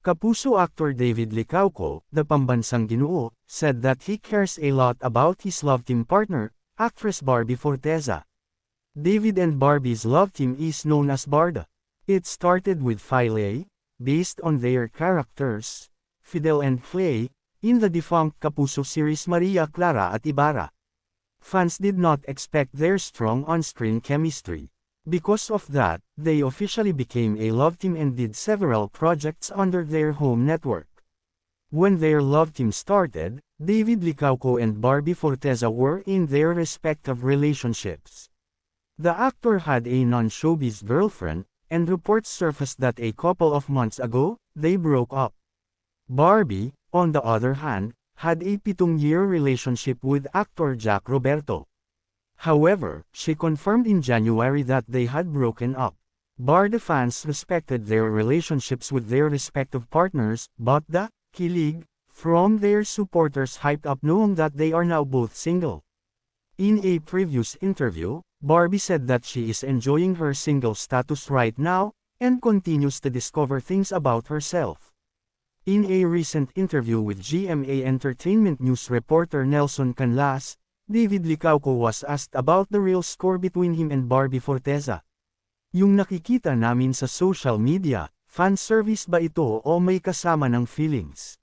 Kapuso actor David Licauco, the pambansang ginoo, said that he cares a lot about his love team partner, actress Barbie Forteza. David and Barbie's love team is known as Barda. It started with Filey, based on their characters, Fidel and Clay, in the defunct Kapuso series Maria Clara at Ibarra. Fans did not expect their strong on-screen chemistry. Because of that, they officially became a love team and did several projects under their home network. When their love team started, David Licauco and Barbie Forteza were in their respective relationships. The actor had a non-showbiz girlfriend, and reports surfaced that a couple of months ago, they broke up. Barbie, on the other hand, had a 7-year relationship with actor Jack Roberto. However, she confirmed in January that they had broken up. Barda fans respected their relationships with their respective partners, but the kilig from their supporters hyped up knowing that they are now both single. In a previous interview, Barbie said that she is enjoying her single status right now, and continues to discover things about herself. In a recent interview with GMA Entertainment News reporter Nelson Canlas, David Licauco was asked about the real score between him and Barbie Forteza. Yung nakikita namin sa social media, fan service ba ito o may kasama ng feelings?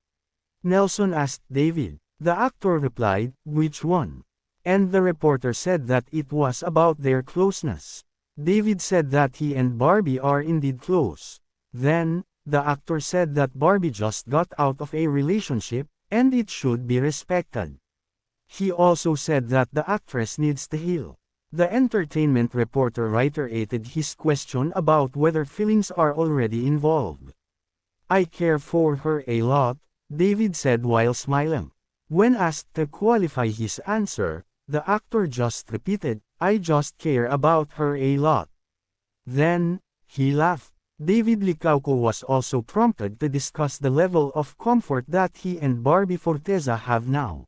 Nelson asked David. The actor replied, which one? And the reporter said that it was about their closeness. David said that he and Barbie are indeed close. Then, the actor said that Barbie just got out of a relationship, and it should be respected. He also said that the actress needs to heal. The entertainment reporter reiterated his question about whether feelings are already involved. I care for her a lot, David said while smiling. When asked to qualify his answer, the actor just repeated, I just care about her a lot. Then, he laughed. David Licauco was also prompted to discuss the level of comfort that he and Barbie Forteza have now.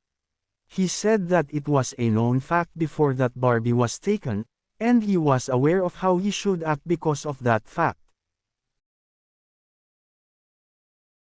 He said that it was a known fact before that Barbie was taken, and he was aware of how he should act because of that fact.